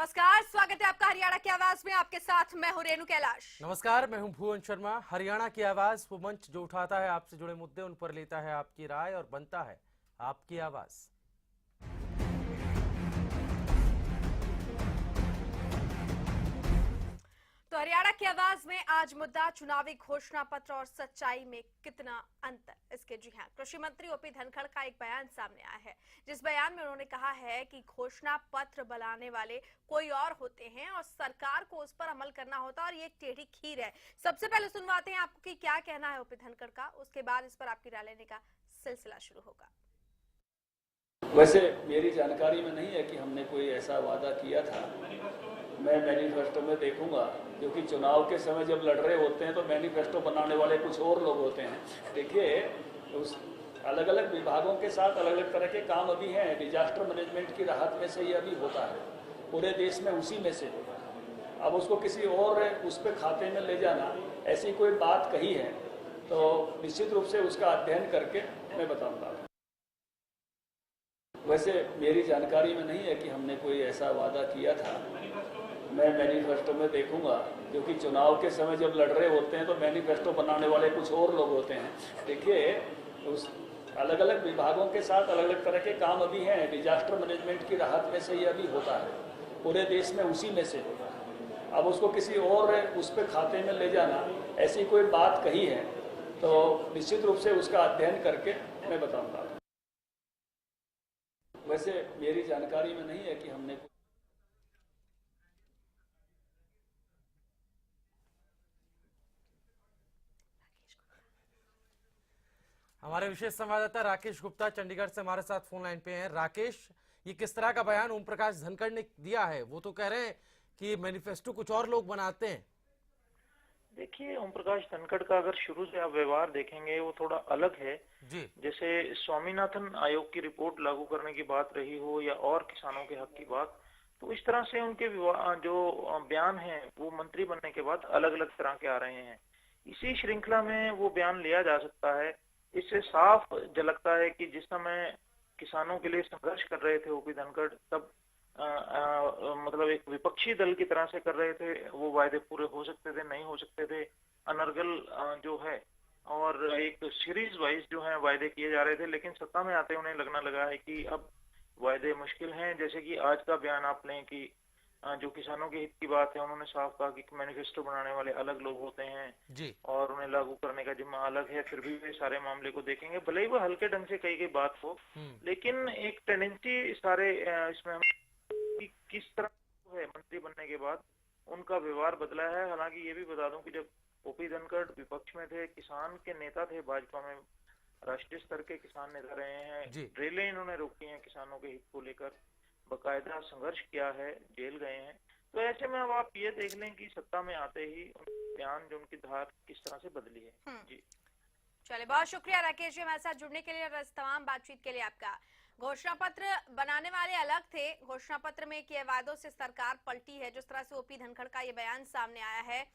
नमस्कार, स्वागत है आपका हरियाणा की आवाज में। आपके साथ मैं हूं रेणु कैलाश। नमस्कार, मैं हूं भुवन शर्मा। हरियाणा की आवाज वो मंच जो उठाता है आपसे जुड़े मुद्दे, उन पर लेता है आपकी राय और बनता है आपकी आवाज। तो हरियाणा की आवाज में आज मुद्दा चुनावी घोषणा पत्र और सच्चाई में कितना अंतर। इसके जी हां, कृषि मंत्री ओपी धनखड़ का एक बयान सामने आया है, जिस बयान में उन्होंने कहा है कि घोषणा पत्र बनाने वाले कोई और होते हैं और सरकार को उस पर अमल करना होता है और ये एक टेढ़ी खीर है। सबसे पहले सुनवाते हैं आपको कि क्या कहना है ओपी धनखड़ का, उसके बाद इस पर आपकी राय लेने का सिलसिला शुरू होगा। वैसे मेरी जानकारी में नहीं है कि हमने कोई ऐसा वादा किया था। मैं मैनिफेस्टो में देखूंगा, क्योंकि चुनाव के समय जब लड़ रहे होते हैं तो मैनिफेस्टो बनाने वाले कुछ और लोग होते हैं। देखिए, उस अलग अलग विभागों के साथ अलग अलग तरह के काम अभी हैं। डिजास्टर मैनेजमेंट की राहत में से ये अभी होता है पूरे देश में, उसी में से। अब उसको किसी और उस पर खाते में ले जाना, ऐसी कोई बात कही है तो निश्चित रूप से उसका अध्ययन करके मैं बताऊँगा। वैसे मेरी जानकारी में नहीं है कि हमने कोई ऐसा वादा किया था। मैं मैनिफेस्टो में देखूंगा, क्योंकि चुनाव के समय जब लड़ रहे होते हैं तो मैनिफेस्टो बनाने वाले कुछ और लोग होते हैं। देखिए, उस अलग अलग विभागों के साथ अलग अलग तरह के काम अभी हैं। डिजास्टर मैनेजमेंट की राहत में से ये अभी होता है पूरे देश में, उसी में से। अब उसको किसी और उस पर खाते में ले जाना, ऐसी कोई बात कही है तो निश्चित रूप से उसका अध्ययन करके मैं बताऊँगा। वैसे मेरी जानकारी में नहीं है कि हमने हमारे विशेष संवाददाता राकेश गुप्ता चंडीगढ़ से हमारे साथ फोन लाइन पे हैं। राकेश, ये किस तरह का बयान ओम प्रकाश धनखड़ ने दिया है? वो तो कह रहे हैं कि मैनिफेस्टो कुछ और लोग बनाते हैं। देखिए, ओम प्रकाश धनखड़ का अगर शुरू से आप व्यवहार देखेंगे वो थोड़ा अलग है जी। जैसे स्वामीनाथन आयोग की रिपोर्ट लागू करने की बात रही हो या और किसानों के हक की बात, तो इस तरह से उनके जो बयान हैं वो मंत्री बनने के बाद अलग अलग तरह के आ रहे हैं। इसी श्रृंखला में वो बयान लिया जा सकता है। इससे साफ झलकता है कि जिस समय किसानों के लिए संघर्ष कर रहे थे ओपी धनखड़, तब मतलब एक विपक्षी दल की तरह से कर रहे थे। वो वायदे पूरे हो सकते थे, नहीं हो सकते थे, अनर्गल जो है, और एक सीरीज वाइज जो है वायदे किए जा रहे थे। लेकिन सत्ता में आते उन्हें लगना लगा है कि अब वायदे मुश्किल हैं। जैसे कि आज का बयान आप लें कि जो किसानों के हित की बात है, उन्होंने साफ कहा कि मैनिफेस्टो बनाने वाले अलग लोग होते हैं जी। और उन्हें लागू करने का जिम्मा अलग है। फिर भी वे सारे मामले को देखेंगे, भले ही वो हल्के ढंग से कही गई बात हो, लेकिन एक टेंडेंसी सारे इसमें कि किस तरह है मंत्री बनने के बाद उनका व्यवहार बदला है। हालांकि ये भी बता दूं कि जब ओपी धनखड़ विपक्ष में थे, किसान के नेता थे, भाजपा में राष्ट्रीय स्तर के किसान नेता रहे हैं। रेलें इन्होंने रोकी हैं किसानों के हित को लेकर, बकायदा संघर्ष किया है, जेल गए हैं। तो ऐसे में अब आप ये देख लें कि सत्ता में आते ही बयान जो उनकी धार किस तरह से बदली है। जी चलिए, बहुत शुक्रिया राकेश जी हमारे साथ जुड़ने के लिए और इस तमाम बातचीत के लिए आपका। घोषणा पत्र बनाने वाले अलग थे, घोषणा पत्र में किए वादों से सरकार पलटी है। जिस तरह से ओपी धनखड़ का ये बयान सामने आया है,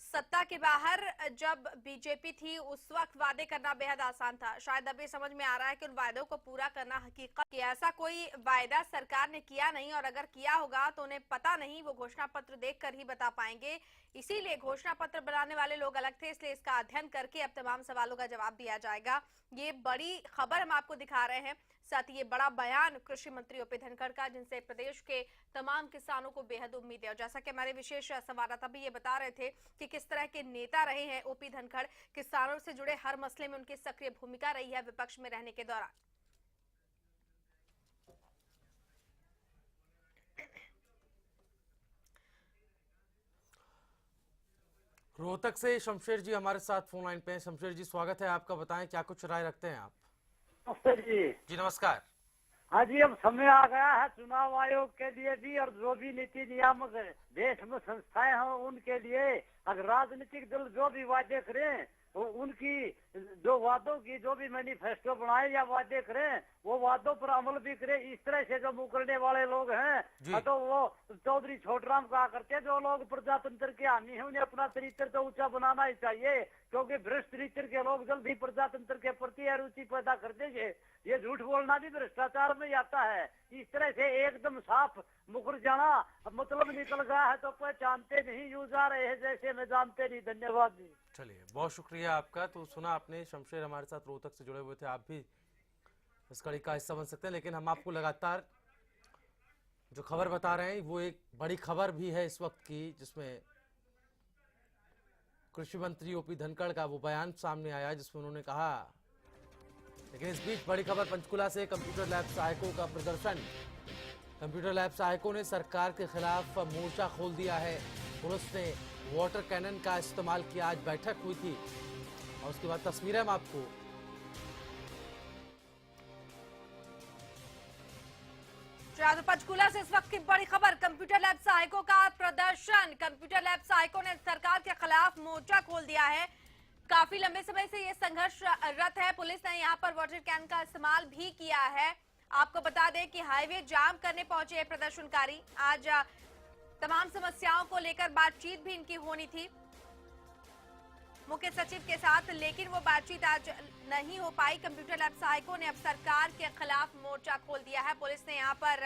सत्ता के बाहर जब बीजेपी थी उस वक्त वादे करना बेहद आसान था। शायद अब ये समझ में आ रहा है कि उन वादों को पूरा करना हकीकत कि ऐसा कोई वायदा सरकार ने किया नहीं, और अगर किया होगा तो उन्हें पता नहीं, वो घोषणा पत्र देखकर ही बता पाएंगे। इसीलिए घोषणा पत्र बनाने वाले लोग अलग थे, इसलिए इसका अध्ययन करके अब तमाम सवालों का जवाब दिया जाएगा। ये बड़ी खबर हम आपको दिखा रहे हैं, साथ ही ये बड़ा बयान कृषि मंत्री ओपी धनखड़ का, जिनसे प्रदेश के तमाम किसानों को बेहद उम्मीद है। और जैसा कि हमारे विशेष संवाददाता भी ये बता रहे थे कि किस तरह के नेता रहे हैं ओपी धनखड़, किसानों से जुड़े हर मसले में उनकी सक्रिय भूमिका रही है विपक्ष में रहने के दौरान। रोहतक से शमशेर जी हमारे साथ फोन लाइन पे हैं। शमशेर जी, स्वागत है आपका। बताएं क्या कुछ राय रखते हैं आप? नमस्ते जी। जी नमस्कार। हाँ जी, अब समय आ गया है चुनाव आयोग के लिए भी और जो भी नीति नियामक देश में संस्थाएं हों उनके लिए अगर राजनीतिक दल जो भी वादे करें वो उनकी जो वादों की जो भी मैनिफेस्टो बनाए या वादे करें वो वादों पर अमल भी करें। इस तरह से जो मुकरने वाले लोग हैं जी। तो वो चौधरी छोटराम कहा करते हैं, जो लोग प्रजातंत्र के हानि है उन्हें अपना चरित्र तो ऊंचा बनाना ही चाहिए, क्योंकि भ्रष्ट चरित्र के लोग जल्दी प्रजातंत्र के प्रति अरुचि पैदा कर देंगे। ये झूठ बोलना भी भ्रष्टाचार में ही आता है। इस तरह से एकदम साफ मुकर जाना मतलब निकल गया है तो पहचानते नहीं, यूं जा रहे हैं जैसे मैं जानते नहीं। धन्यवाद जी। चलिए, बहुत शुक्रिया आपका। तो सुना आपने, शमशेर हमारे साथ रोहतक से जुड़े हुए थे, आप भी इस कड़ी का हिस्सा बन सकते हैं। लेकिन हम आपको लगातार जो खबर बता रहे हैं वो एक बड़ी खबर भी है इस वक्त की, जिसमें कृषि मंत्री ओपी धनखड़ का वो बयान सामने आया जिसमें उन्होंने कहा। लेकिन इस बीच बड़ी खबर पंचकुला से, कंप्यूटर लैब सहायकों का प्रदर्शन। कंप्यूटर लैब सहायकों ने सरकार के खिलाफ मोर्चा खोल दिया है। पुलिस ने वाटर कैनन का इस्तेमाल किया। आज बैठक हुई थी और उसके बाद तस्वीरें हम आपको तो पंचकूला से इस वक्त की बड़ी खबर, कंप्यूटर लैब सहायकों का प्रदर्शन। कंप्यूटर लैब सहायकों ने सरकार के खिलाफ मोर्चा खोल दिया है। काफी लंबे समय से ये संघर्षरत है। पुलिस ने यहाँ पर वाटर कैन का इस्तेमाल भी किया है। आपको बता दें कि हाईवे जाम करने पहुंचे प्रदर्शनकारी। आज तमाम समस्याओं को लेकर बातचीत भी इनकी होनी थी मुख्य सचिव के साथ, लेकिन वो बातचीत आज नहीं हो पाई। कंप्यूटर लैब सहायकों ने अब सरकार के खिलाफ मोर्चा खोल दिया है। पुलिस ने यहाँ पर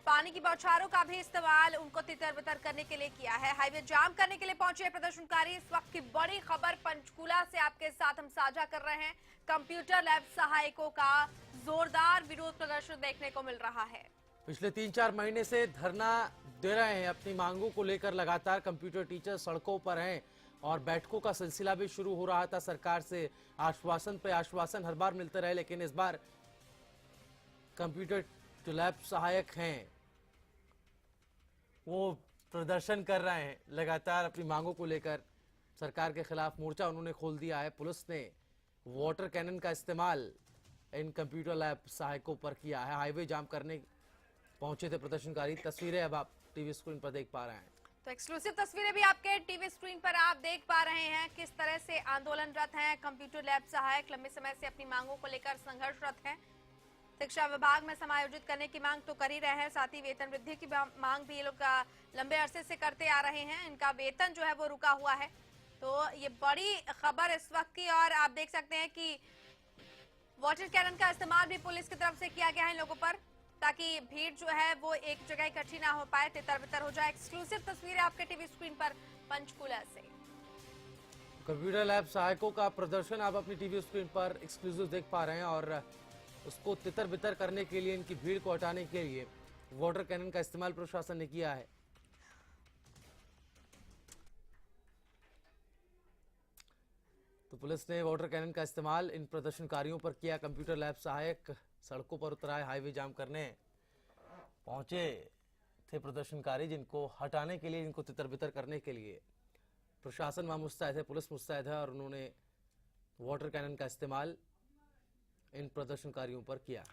पानी की बौछारों का भी इस्तेमाल उनको तितर-बितर करने के लिए किया है। हाईवे जाम करने के लिए पहुंचे प्रदर्शनकारी। इस वक्त की बड़ी खबर पंचकूला से आपके साथ हम साझा कर रहे हैं। कंप्यूटर लैब सहायकों का जोरदार विरोध प्रदर्शन देखने को मिल रहा है। पिछले 3-4 महीने से धरना दे रहे हैं अपनी मांगों को लेकर। लगातार कंप्यूटर टीचर सड़कों पर हैं और बैठकों का सिलसिला भी शुरू हो रहा था। सरकार से आश्वासन पे आश्वासन हर बार मिलते रहे, लेकिन इस बार कंप्यूटर जो लैब सहायक हैं वो प्रदर्शन कर रहे हैं। लगातार अपनी मांगों को लेकर सरकार के खिलाफ मोर्चा उन्होंने खोल दिया है। पुलिस ने वाटर कैनन का इस्तेमाल इन कंप्यूटर लैब सहायकों पर किया है। हाईवे जाम करने पहुंचे थे प्रदर्शनकारी। तस्वीरें अब आप टीवी स्क्रीन पर देख पा रहे हैं। तो एक्सक्लूसिव तस्वीरें भी आपके टीवी स्क्रीन पर आप देख पा रहे हैं, किस तरह से आंदोलनरत हैं कंप्यूटर लैब सहायक। लंबे समय से अपनी मांगों को लेकर संघर्षरत हैं। शिक्षा विभाग में समायोजित करने की मांग तो कर ही रहे हैं, साथ ही वेतन वृद्धि की मांग भी ये लोग लंबे अरसे से करते आ रहे हैं। इनका वेतन जो है वो रुका हुआ है। तो ये बड़ी खबर इस वक्त की। और आप देख सकते हैं कि वाटर कैनन का इस्तेमाल भी पुलिस की तरफ से किया गया है इन लोगों पर, ताकि भीड़ जो है वो एक जगह इकट्ठी ना हो पाए, तितर-बितर हो जाए। एक्सक्लूसिव तस्वीरें आपके टीवी स्क्रीन पर पंचकूला से। कंप्यूटर लैब सहायकों का प्रदर्शन आप अपनी टीवी स्क्रीन पर एक्सक्लूसिव देख पा रहे हैं और उसको तितर-बितर करने के लिए, इनकी भीड़ को हटाने के लिए वाटर कैनन का इस्तेमाल प्रशासन ने किया है। तो पुलिस ने वाटर कैनन का इस्तेमाल इन प्रदर्शनकारियों पर किया। कंप्यूटर लैब सहायक सड़कों पर उतर आए, हाईवे जाम करने पहुंचे थे प्रदर्शनकारी, जिनको हटाने के लिए, इनको तितर-बितर करने के लिए प्रशासन वहां मुस्तैद है, पुलिस मुस्तैद है और उन्होंने वाटर कैनन का इस्तेमाल इन प्रदर्शनकारियों पर किया।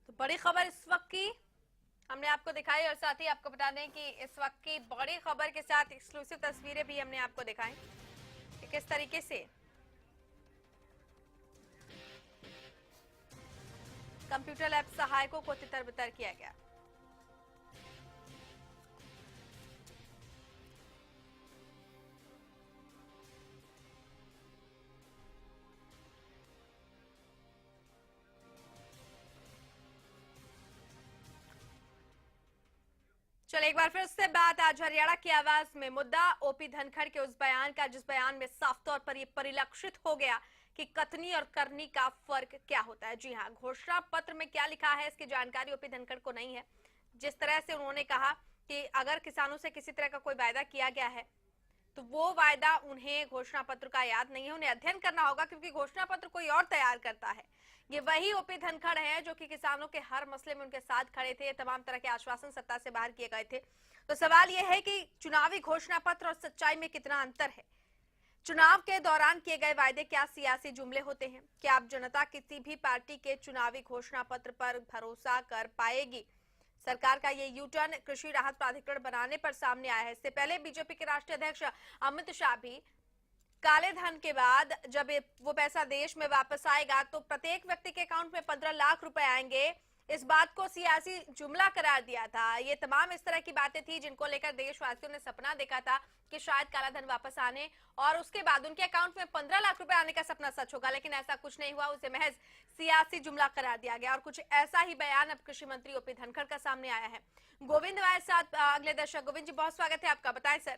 तो बड़ी खबर इस वक्त की हमने आपको दिखाई और साथ ही आपको बता दें कि इस वक्त की बड़ी खबर के साथ एक्सक्लूसिव तस्वीरें भी हमने आपको दिखाई कि किस तरीके से कंप्यूटर लैब सहायकों को तितर-बितर किया गया। चलिए एक बार फिर उससे बात आज हरियाणा की आवाज में। मुद्दा ओपी धनखड़ के उस बयान का जिस बयान में साफ तौर पर यह परिलक्षित हो गया कि कथनी और करनी का फर्क क्या होता है। जी हाँ, घोषणा पत्र में क्या लिखा है इसकी जानकारी ओपी धनखड़ को नहीं है। जिस तरह से उन्होंने कहा कि अगर किसानों से किसी तरह का कोई वायदा किया गया है तो वो वायदा उन्हें घोषणा पत्र का याद नहीं है, उन्हें अध्ययन करना होगा, क्योंकि घोषणा पत्र कोई और तैयार करता है। ये वही ओपी धनखड़ है जो कि किसानों के हर मसले में उनके साथ खड़े थे। तमाम तरह के आश्वासन सत्ता से बाहर किए गए थे। तो सवाल यह है कि चुनावी घोषणा पत्र और सच्चाई में कितना अंतर है। चुनाव के दौरान किए गए वायदे क्या सियासी जुमले होते हैं? क्या अब जनता किसी भी पार्टी के चुनावी घोषणा पत्र पर भरोसा कर पाएगी? सरकार का ये यू टर्न कृषि राहत प्राधिकरण बनाने पर सामने आया है। इससे पहले बीजेपी के राष्ट्रीय अध्यक्ष अमित शाह भी काले धन के बाद जब वो पैसा देश में वापस आएगा तो प्रत्येक व्यक्ति के अकाउंट में 15 लाख रुपए आएंगे, इस बात को सियासी जुमला करार दिया था। ये तमाम इस तरह की बातें थी जिनको लेकर देशवासियों ने सपना देखा था कि शायद काला धन वापस आने और उसके बाद उनके अकाउंट में 15 लाख रुपए आने का सपना सच होगा, लेकिन ऐसा कुछ नहीं हुआ। उसे महज सियासी जुमला करार दिया गया और कुछ ऐसा ही बयान अब कृषि मंत्री ओपी धनखड़ का सामने आया है। गोविंद हमारे साथ अगले दर्शक। गोविंद जी, बहुत स्वागत है आपका, बताएं सर।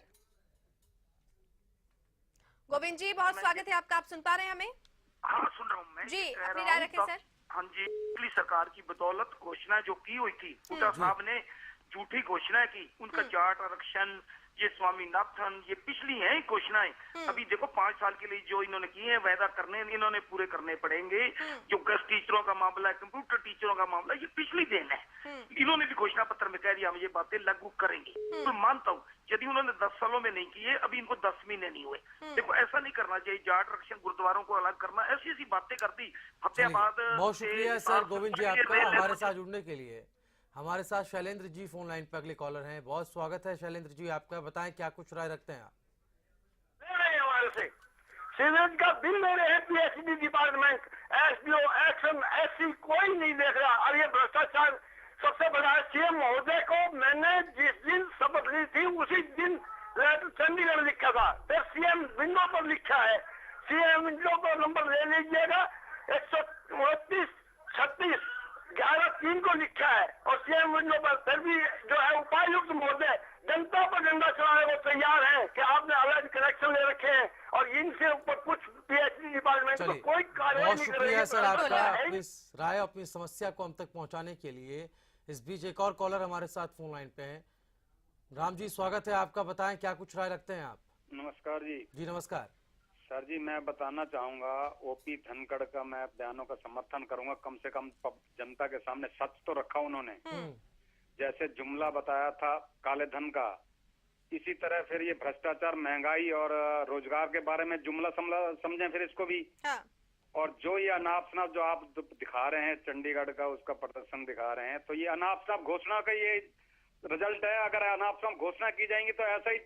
गोविंद जी, बहुत स्वागत है आपका, आप सुन पा रहे हैं हमें? हाँ, सुन रहा हूँ मैं जी, अपनी राय रखें सर। हाँ जी, पिछली सरकार की बदौलत घोषणा जो की हुई थी, हुड्डा साहब ने झूठी घोषणा की, उनका जाट आरक्षण, ये स्वामीनाथन, ये पिछली हैं घोषणाएं। अभी देखो 5 साल के लिए जो इन्होंने किए हैं वायदा करने इन्होंने पूरे करने पड़ेंगे। जो गेस्ट टीचरों का मामला है, कंप्यूटर टीचरों का मामला, ये पिछली देन है। इन्होंने भी घोषणा पत्र में कह दिया हम ये बातें लागू करेंगे। तो मानता हूँ यदि उन्होंने 10 सालों में नहीं किए, अभी इनको 10 महीने नहीं हुए। देखो ऐसा नहीं करना चाहिए, जाट आरक्षण, गुरुद्वारों को अलग करना, ऐसी ऐसी बातें करती। फतेहाबाद बहुत शुक्रिया सर गोविंद जी आपका हमारे साथ जुड़ने के लिए। हमारे साथ शैलेंद्र जी फोन लाइन पर अगले कॉलर हैं। बहुत स्वागत है शैलेंद्र जी आपका, बताएं क्या कुछ राय रखते हैं आप? हमारे से सीमेंट का बिल ले रहे हैं, पीएचडी डिपार्टमेंट, एसडीओ, एक्शन, ऐसी कोई नहीं देख रहा। और ये भ्रष्टाचार सबसे बड़ा है। सीएम महोदय को मैंने जिस दिन शपथ ली थी उसी दिन चंडीगढ़ लिखा था, फिर सीएम विंडो पर लिखा है। सीएम विंडो पर नंबर ले लीजिएगा 129 36 11-3 को लिखा है। और सीएम विंडो पर फिर भी जो है उपायुक्त महोदय जनता पर डंडा चलाने को तैयार है कि आपने अलग कनेक्शन ले रखे हैं और इनके ऊपर कुछ पीएचडी डिपार्टमेंट को कोई कार्रवाई बहुत नहीं कर शुक्रिया सर आपका रही अपनी राय, अपनी समस्या को हम तक पहुंचाने के लिए। इस बीच एक और कॉलर हमारे साथ फोन लाइन पे हैं। राम जी, स्वागत है आपका, बताएं क्या कुछ राय रखते हैं आप? नमस्कार जी। जी नमस्कार सर जी, मैं बताना चाहूंगा ओपी धनखड़ का मैं बयानों का समर्थन करूंगा। कम से कम जनता के सामने सच तो रखा उन्होंने। जैसे जुमला बताया था काले धन का, इसी तरह फिर ये भ्रष्टाचार, महंगाई और रोजगार के बारे में जुमला समझें फिर इसको भी। हाँ। और जो ये अनाप शनाप जो आप दिखा रहे हैं, चंडीगढ़ का उसका प्रदर्शन दिखा रहे हैं, तो ये अनाप शनाप घोषणा का ये रिजल्ट है। अगर अनाप शनाप घोषणा की जाएंगी तो ऐसा ही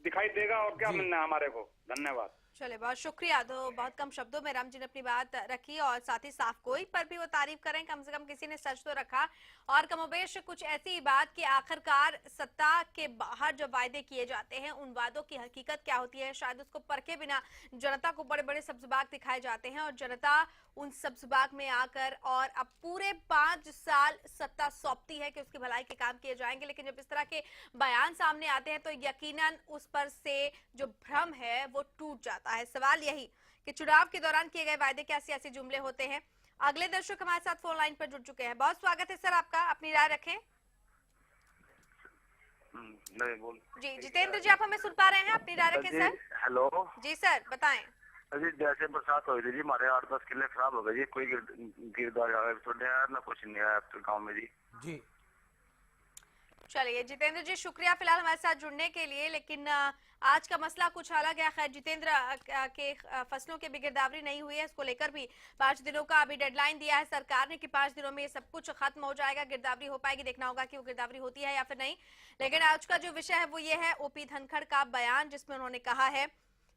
दिखाई देगा और क्या मिलना है हमारे को। धन्यवाद। चले, बहुत शुक्रिया। तो बहुत कम शब्दों में राम जी ने अपनी बात रखी और साथ ही साफ कोई पर भी वो तारीफ करें, कम से कम किसी ने सच तो रखा। और कमोबेश कुछ ऐसी बात कि आखिरकार सत्ता के बाहर जो वायदे किए जाते हैं उन वादों की हकीकत क्या होती है, शायद उसको परखे बिना जनता को बड़े बड़े सब्ज़बाग दिखाए जाते हैं और जनता उन सब्ज़बाग में आकर और अब पूरे 5 साल सत्ता सौंपती है कि उसकी भलाई के काम किए जाएंगे। लेकिन जब इस तरह के बयान सामने आते हैं तो यकीनन उस पर से जो भ्रम है वो टूट जाता है। सवाल यही कि चुनाव के दौरान किए गए वायदे क्या सियासी जुमले होते हैं। अगले दर्शक हमारे साथ फोन लाइन पर जुड़ चुके हैं। बहुत स्वागत है सर आपका, अपनी राय रखें। नहीं बोल जी जितेंद्र जी, आप हमें सुन पा रहे हैं? अपनी राय रखें सर। हेलो जी सर, बताएं। अजी, जैसे बरसात हुई थी जी, हमारे 8-10 किले खराब हो गए जी। कोई गिरदार आया ना, कुछ नहीं आया तो गाँव में जी। चलिए जितेंद्र जी, शुक्रिया फिलहाल हमारे साथ जुड़ने के लिए। लेकिन आज का मसला कुछ अलग है। खैर, जितेंद्र के फसलों की भी गिरदावरी नहीं हुई है, इसको लेकर भी 5 दिनों का अभी डेडलाइन दिया है सरकार ने कि 5 दिनों में ये सब कुछ खत्म हो जाएगा, गिरदावरी हो पाएगी। देखना होगा कि वो गिरदावरी होती है या फिर नहीं। लेकिन आज का जो विषय है वो ये है ओपी धनखड़ का बयान, जिसमें उन्होंने कहा है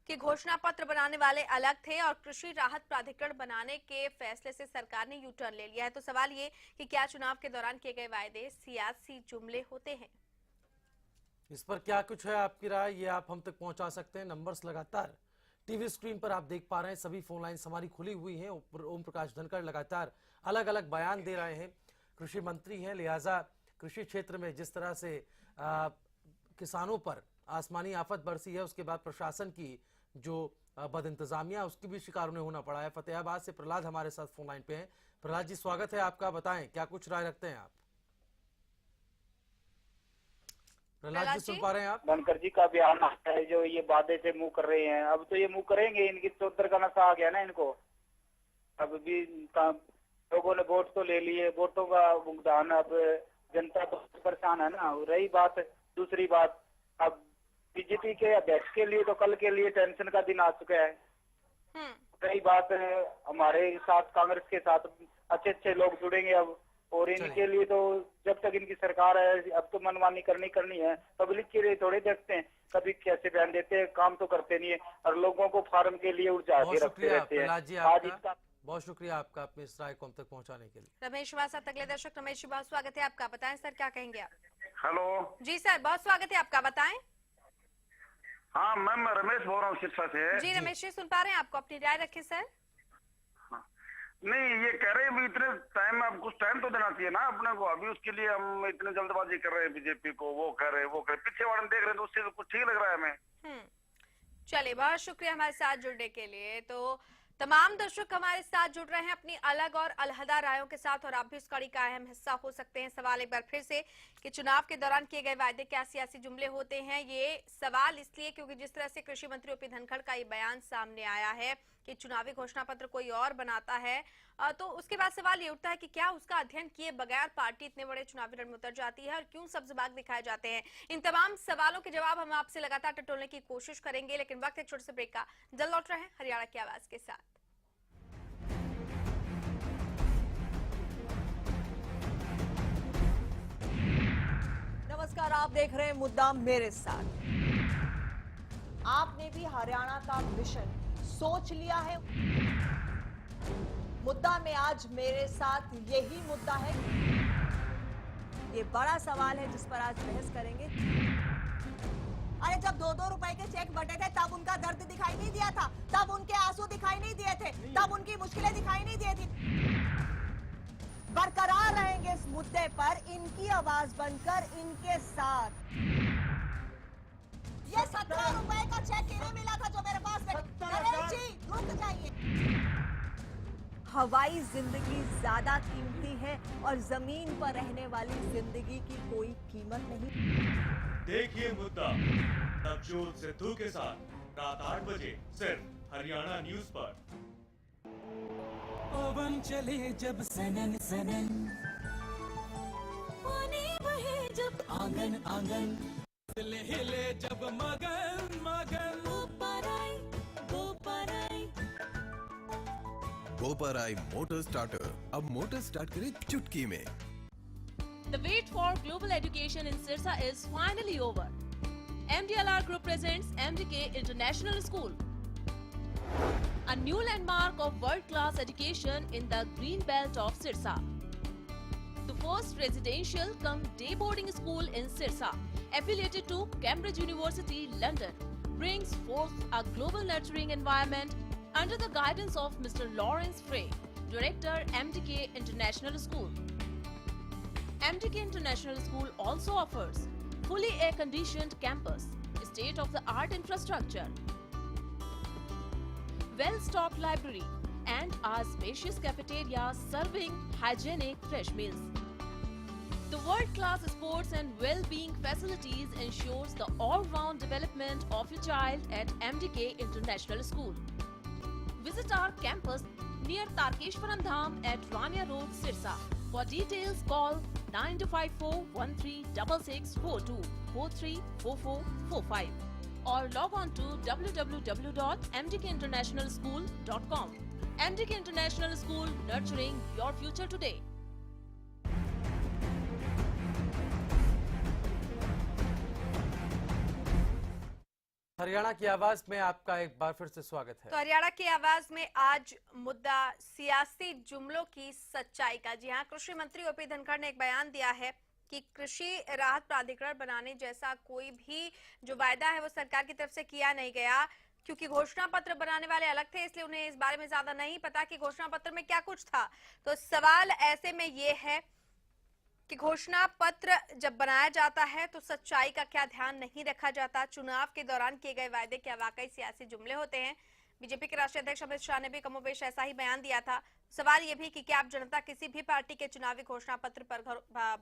कि घोषणा पत्र बनाने वाले अलग थे और कृषि राहत प्राधिकरण बनाने के फैसले से सरकार ने यू टर्न ले लिया है। तो सवाल ये कि क्या चुनाव के दौरान किए गए वायदे सियासी जुमले होते हैं? इस पर क्या कुछ है आपकी राय, ये आप हम तक पहुंचा सकते हैं। नंबर्स लगातार टीवी स्क्रीन पर आप देख पा रहे हैं, सभी फोन लाइन हमारी खुली हुई हैं। ओम प्रकाश धनखड़ लगातार अलग अलग बयान दे रहे हैं। कृषि मंत्री हैं, लिहाजा कृषि क्षेत्र में जिस तरह से किसानों पर आसमानी आफत बरसी है, उसके बाद प्रशासन की जो बद इंतजामिया उसकी भी शिकार उन्हें होना पड़ा है। फतेहाबाद से प्रहलाद हमारे साथ फोन लाइन पे हैं। प्रहलाद जी, स्वागत है आपका, बताएं क्या कुछ राय रखते हैं आप? प्रहलाद जी, सुन पा रहे हैं आप? धनखड़ जी का बयान आता है जो ये वादे से मुंह कर रहे हैं, अब तो ये मुंह करेंगे। इनकी चौधर का नशा आ गया ना इनको। अब भी लोगों ने वोट तो ले लिए, वोटों का भुगतान, अब जनता तो परेशान है ना। रही बात दूसरी बात, अब बीजेपी के अध्यक्ष के लिए तो कल के लिए टेंशन का दिन आ चुका है। रही बात हमारे साथ कांग्रेस के साथ अच्छे अच्छे लोग जुड़ेंगे अब, और इनके लिए तो जब तक इनकी सरकार है अब तो मनमानी करनी है। पब्लिक के लिए थोड़े देखते हैं, कभी कैसे बयान देते हैं, काम तो करते नहीं है और लोगों को फार्म के लिए उलझा के रखते रहते हैं। आज इसका बहुत शुक्रिया आपका अपनी इस राय को हम तक पहुंचाने के लिए। रमेश वासत अगले दर्शक। रमेश जी बहुत स्वागत है आपका, बताएं सर क्या कहेंगे आप? हेलो जी सर बहुत स्वागत है आपका, बताएं। हाँ मैम, मैं रमेश बोल रहा हूँ सिरसा से। जी रमेश जी सुन पा रहे हैं आपको, अपनी राय रखें सर। नहीं, ये कह रहे हैं इतने टाइम में, अब कुछ टाइम तो देना चाहिए ना अपने को। अभी उसके लिए हम इतने जल्दबाजी कर रहे हैं बीजेपी को, वो कर रहे हैं पीछे वाले देख रहे हैं तो उससे तो कुछ ठीक लग रहा है हमें। चलिए बहुत शुक्रिया हमारे साथ जुड़ने के लिए। तो तमाम दर्शक हमारे साथ जुड़ रहे हैं अपनी अलग और अलहदा रायों के साथ और आप भी इस कड़ी का अहम हिस्सा हो सकते हैं। सवाल एक बार फिर से कि चुनाव के दौरान किए गए वायदे क्या सियासी जुमले होते हैं। ये सवाल इसलिए क्योंकि जिस तरह से कृषि मंत्री ओपी धनखड़ का ये बयान सामने आया है कि चुनावी घोषणा पत्र कोई और बनाता है, तो उसके बाद सवाल ये उठता है कि क्या उसका अध्ययन किए बगैर पार्टी इतने बड़े चुनावी रण में उतर जाती है और क्यों सब्जबाग दिखाए जाते हैं। इन तमाम सवालों के जवाब हम आपसे लगातार टटोलने की कोशिश करेंगे, लेकिन वक्त एक छोटे से ब्रेक का। जल्द लौट रहे हैं हरियाणा की आवाज के साथ। नमस्कार, आप देख रहे हैं मुद्दा मेरे साथ। आपने भी हरियाणा का मिशन सोच लिया है? मुद्दा में आज मेरे साथ यही मुद्दा है। ये बड़ा सवाल है जिस पर आज बहस करेंगे। अरे जब 2-2 रुपए के चेक बटे थे तब उनका दर्द दिखाई नहीं दिया था, तब उनके आंसू दिखाई नहीं दिए थे, तब उनकी मुश्किलें दिखाई नहीं दी थी। बरकरार रहेंगे इस मुद्दे पर, इनकी आवाज बनकर इनके साथ। ये 17 रुपए का चेक किन्हें मिला था जो मेरे पास जी रुक जाइए। हवाई जिंदगी ज्यादा कीमती है और जमीन पर रहने वाली जिंदगी की कोई कीमत नहीं। देखिए मुद्दा नवजोत सिद्धू के साथ रात 8 बजे सिर्फ हरियाणा न्यूज पर। पवन चले जब सनन सनन, पानी बहे जब आंगन आंगन, हिले जब मगन मगन, बोपराई मोटर स्टार्टर अब मोटर स्टार्ट करे चुटकी में। The wait for global education in Sirsa is finally over. MDLR Group presents MDK International School, a new landmark of world-class education in the green belt of Sirsa. The first residential cum day boarding school in Sirsa, affiliated to Cambridge University, London, brings forth a global nurturing environment under the guidance of Mr. Lawrence Frey, Director, MDK International School. MDK International School also offers fully air-conditioned campus, state-of-the-art infrastructure, well-stocked library, and a spacious cafeteria serving hygienic fresh meals. The world-class sports and well-being facilities ensures the all-round development of your child at MDK International School. Visit our campus near Tarkeshwaram Dham at Rania Road, Sirsa. For details, call 9254136642 434445 or log on to www.mdkinternationalschool.com. MDK International School, nurturing your future today. Haryana की आवाज में आपका एक बार फिर से स्वागत है। तो हरियाणा की आवाज में आज मुद्दा सियासी जुमलों की सच्चाई का। जी हां, कृषि मंत्री ओपी धनखड़ ने एक बयान दिया है कि कृषि राहत प्राधिकरण बनाने जैसा कोई भी जो वायदा है वो सरकार की तरफ से किया नहीं गया, क्योंकि घोषणा पत्र बनाने वाले अलग थे, इसलिए उन्हें इस बारे में ज्यादा नहीं पता कि घोषणा पत्र में क्या कुछ था। तो सवाल ऐसे में ये है कि घोषणा पत्र जब बनाया जाता है तो सच्चाई का क्या ध्यान नहीं रखा जाता। चुनाव के दौरान किए गए वायदे क्या वाकई सियासी जुमले होते हैं। बीजेपी के राष्ट्रीय अध्यक्ष अमित शाह ने भी कमोबेश ऐसा ही बयान दिया था। सवाल ये भी कि क्या अब जनता किसी भी पार्टी के चुनावी घोषणा पत्र पर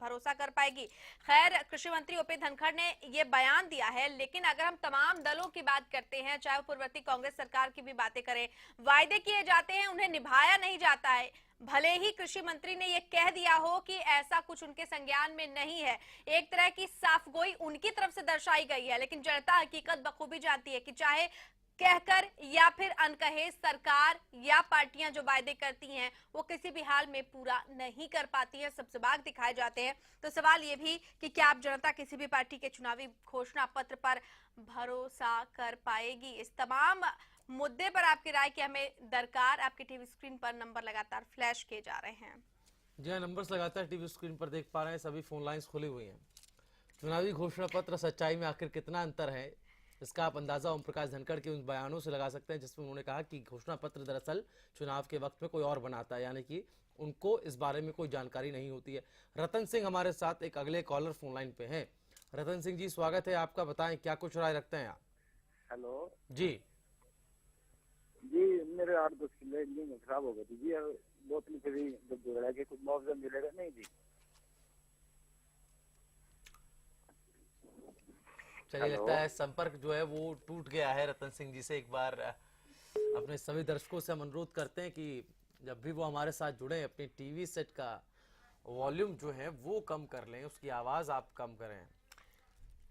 भरोसा कर पाएगी। खैर, कृषि मंत्री ओपी धनखड़ ने ये बयान दिया है, लेकिन अगर हम तमाम दलों की बात करते हैं, चाहे पूर्ववर्ती कांग्रेस सरकार की भी बातें करें, वायदे किए जाते हैं, उन्हें निभाया नहीं जाता है। भले ही कृषि मंत्री ने ये कह दिया हो कि ऐसा कुछ उनके संज्ञान में नहीं है, एक तरह की साफगोई उनकी तरफ से दर्शाई गई है, लेकिन जनता हकीकत बखूबी जानती है कि चाहे कहकर या फिर अनकहे सरकार या पार्टियां जो वायदे करती हैं वो किसी भी हाल में पूरा नहीं कर पाती हैं, सब सबाग दिखाए जाते हैं। तो सवाल ये भी कि क्या आप जनता किसी भी पार्टी के चुनावी घोषणा पत्र पर भरोसा कर पाएगी? इस तमाम मुद्दे पर आपकी राय की हमें दरकार। आपके टीवी स्क्रीन पर नंबर लगातार फ्लैश किए जा रहे हैं। जी हाँ, नंबर्स लगातार टीवी स्क्रीन पर देख पा रहे हैं, सभी फोन लाइंस खुली हुई हैं। चुनावी घोषणा पत्र सच्चाई में आखिर कितना अंतर है, इसका आप अंदाजा ओम प्रकाश धनखड़ के उन बयानों से लगा सकते हैं जिसमें उन्होंने कहा कि घोषणा पत्र दरअसल चुनाव के वक्त में कोई और बनाता है, यानी कि उनको इस बारे में कोई जानकारी नहीं होती है। रतन सिंह हमारे साथ एक अगले कॉलर फोन लाइन पे हैं। रतन सिंह जी, स्वागत है आपका, बताएं क्या कुछ राय रखते हैं आप? हेलो जी जी, मेरे 8-10 किलो इंजन खराब हो गई थी जी, बोतल फिर जब झगड़ा के कुछ मुआवजा मिलेगा नहीं जी? चलिए, लगता है संपर्क जो है वो टूट गया है रतन सिंह जी से। एक बार अपने सभी दर्शकों से हम अनुरोध करते हैं कि जब भी वो हमारे साथ जुड़े अपने टीवी सेट का वॉल्यूम जो है वो कम कर लें, उसकी आवाज आप कम करें।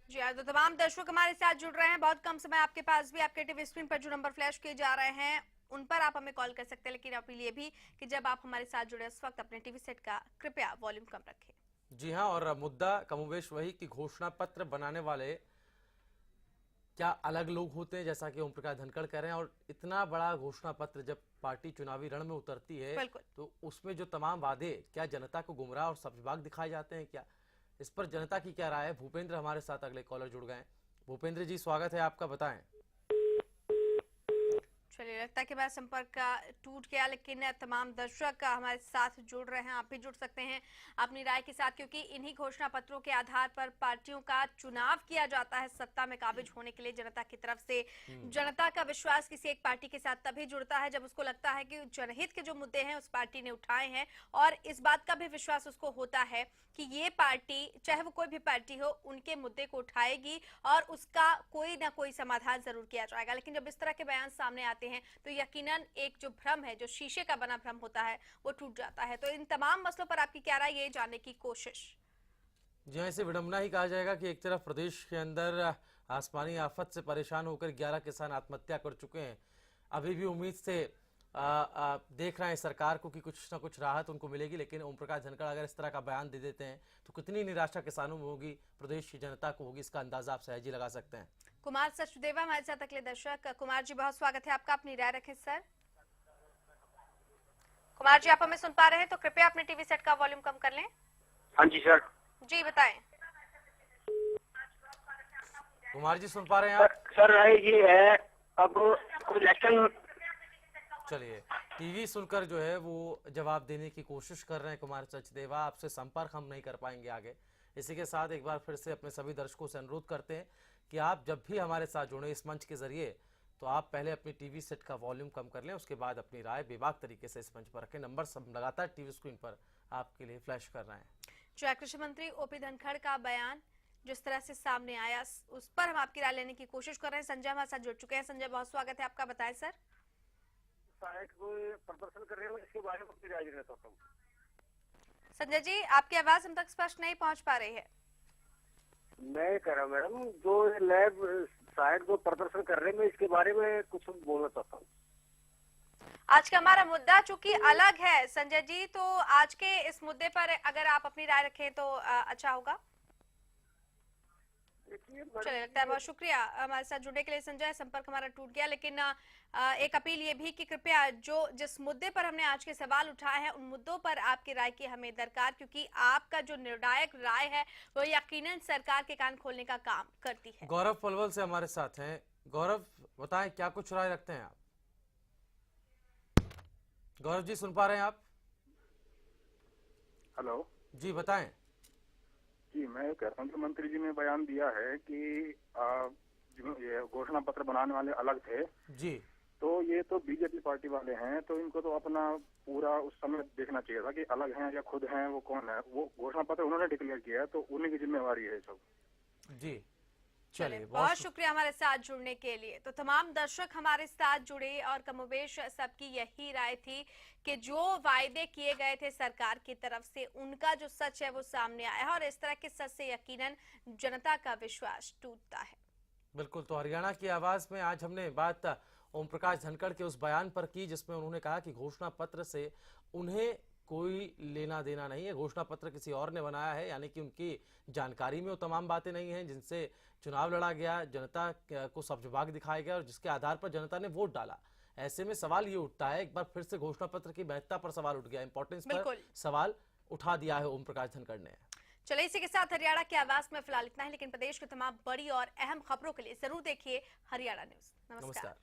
जी हाँ, तो तमाम दर्शक हमारे साथ जुड़ रहे हैं। बहुत कम समय आपके पास भी, आपके टीवी स्क्रीन पर जो नंबर फ्लैश किए जा रहे हैं उन पर आप हमें कॉल कर सकते हैं, लेकिन अपील ये भी कि जब आप हमारे साथ जुड़े उस वक्त अपने टीवी सेट का कृपया वॉल्यूम कम रखें। जी हाँ, और मुद्दा कमोबेश वही कि घोषणा पत्र बनाने वाले क्या अलग लोग होते हैं, जैसा कि ओम प्रकाश धनखड़ कह रहे हैं। और इतना बड़ा घोषणा पत्र जब पार्टी चुनावी रण में उतरती है तो उसमें जो तमाम वादे क्या जनता को गुमराह और सब्जबाग दिखाए जाते हैं क्या? इस पर जनता की क्या राय है? भूपेंद्र हमारे साथ अगले कॉलर जुड़ गए। भूपेंद्र जी, स्वागत है आपका, बताएं। चलिए, लगता है कि मेरा संपर्क का टूट गया, लेकिन तमाम दर्शक हमारे साथ जुड़ रहे हैं। आप भी जुड़ सकते हैं अपनी राय के साथ, क्योंकि इन्हीं घोषणा पत्रों के आधार पर पार्टियों का चुनाव किया जाता है सत्ता में काबिज होने के लिए जनता की तरफ से। जनता का विश्वास किसी एक पार्टी के साथ तभी जुड़ता है जब उसको लगता है कि जनहित के जो मुद्दे हैं उस पार्टी ने उठाए हैं, और इस बात का भी विश्वास उसको होता है कि ये पार्टी, चाहे वो कोई भी पार्टी हो, उनके मुद्दे को उठाएगी और उसका कोई ना कोई समाधान जरूर किया जाएगा। लेकिन जब इस तरह के बयान सामने आते हैं तो यकीनन एक जो भ्रम है, जो शीशे का बना भ्रम होता है, वो टूट जाता है। तो इन तमाम मसलों पर आपकी क्या राय, ये जानने की कोशिश। जी, इसे विडंबना ही कहा जाएगा कि एक तरफ प्रदेश के अंदर आसमानी आफत से परेशान होकर 11 किसान आत्महत्या कर चुके हैं। अभी भी उम्मीद से देख रहे हैं सरकार को कि कुछ ना कुछ राहत उनको मिलेगी, लेकिन ओम प्रकाश धनखड़ अगर इस तरह का बयान दे देते हैं तो कितनी निराशा किसानों में होगी, प्रदेश की जनता को होगी, इसका अंदाजा आप सहज ही लगा सकते हैं। कुमार सचदेवा हमारे साथ अगले दर्शक। कुमार जी, बहुत स्वागत है आपका, अपनी राय रखें सर। कुमार जी, आप हमें सुन पा रहे हैं तो कृपया अपने टीवी सेट का वॉल्यूम कम कर लें। हाँ जी सर। जी बताएं। कुमार जी, सुन पा रहे हैं आप? सर राय ये है, अब कोई इलेक्शन। चलिए, टीवी सुनकर जो है वो जवाब देने की कोशिश कर रहे हैं कुमार सचदेवा। आपसे संपर्क हम नहीं कर पाएंगे आगे। इसी के साथ एक बार फिर से अपने सभी दर्शकों से अनुरोध करते हैं कि आप जब भी हमारे साथ जुड़े इस मंच के जरिए तो आप पहले अपनी टीवी सेट का वॉल्यूम कम कर लें, उसके बाद अपनी राय बेबाक तरीके से इस मंच पर रखें। नंबर सब लगातार टीवी स्क्रीन पर आपके लिए फ्लैश कर रहे हैं। जो कृषि मंत्री ओपी धनखड़ का बयान जिस तरह से सामने आया, उस पर हम आपकी राय लेने की कोशिश कर रहे हैं। संजय हमारे साथ जुड़ चुके हैं। संजय, बहुत स्वागत है आपका, बताएं सर। प्रदर्शन कर रहे हो, इसके बारे में राय देना चाहता हूँ। संजय जी, आपकी आवाज हम तक स्पष्ट नहीं पहुंच पा रही है। मैं कह रहा हूँ मैडम, जो लैब शायद वो प्रदर्शन कर रहे हैं, मैं इसके बारे में कुछ बोलना चाहता हूँ। आज का हमारा मुद्दा चूंकि अलग है संजय जी, तो आज के इस मुद्दे पर अगर आप अपनी राय रखें तो अच्छा होगा। चलिए, लगता है, बहुत शुक्रिया हमारे साथ जुड़ने के लिए संजय। संपर्क हमारा टूट गया, लेकिन एक अपील ये भी कि कृपया जिस मुद्दे पर हमने आज के सवाल उठाए हैं उन मुद्दों पर आपकी राय की हमें दरकार, क्योंकि आपका जो निर्णायक राय है वो यकीनन सरकार के कान खोलने का काम करती है। गौरव पलवल से हमारे साथ हैं। गौरव, बताएं क्या कुछ राय रखते हैं आप? गौरव जी, सुन पा रहे हैं आप? हेलो जी, बताएं। जी, मैं कह रहा हूँ कि मंत्री जी ने बयान दिया है कि ये घोषणा पत्र बनाने वाले अलग थे जी, तो ये तो बीजेपी पार्टी वाले हैं, तो इनको तो अपना पूरा उस समय देखना चाहिए था कि अलग हैं या खुद हैं, वो कौन है। वो घोषणा पत्र उन्होंने डिक्लेयर किया है तो उन्हीं की जिम्मेवारी है सब। जी, चलिए, बहुत शुक्रिया हमारे साथ जुड़ने के लिए। तो तमाम दर्शक हमारे साथ जुड़े और कमोबेश सबकी यही राय थी कि जो वायदे किए गए थे सरकार की तरफ से, उनका जो सच है वो सामने आया है, और इस तरह के सच से यकीनन जनता का विश्वास टूटता है। बिल्कुल, तो हरियाणा की आवाज में आज हमने बात ओम प्रकाश धनखड़ के उस बयान पर की जिसमें उन्होंने कहा कि घोषणा पत्र से उन्हें कोई लेना देना नहीं है, घोषणा पत्र किसी और ने बनाया है, यानी कि उनकी जानकारी में वो तमाम बातें नहीं हैं जिनसे चुनाव लड़ा गया, जनता को सब्जबाग दिखाया गया और जिसके आधार पर जनता ने वोट डाला। ऐसे में सवाल ये उठता है, एक बार फिर से घोषणा पत्र की महत्ता पर सवाल उठ गया, इंपॉर्टेंस पर सवाल उठा दिया है ओम प्रकाश धनखड़ ने। चलिए इसी के साथ हरियाणा की आवाज में फिलहाल इतना है, लेकिन प्रदेश की तमाम बड़ी और अहम खबरों के लिए जरूर देखिए हरियाणा न्यूज। नमस्कार।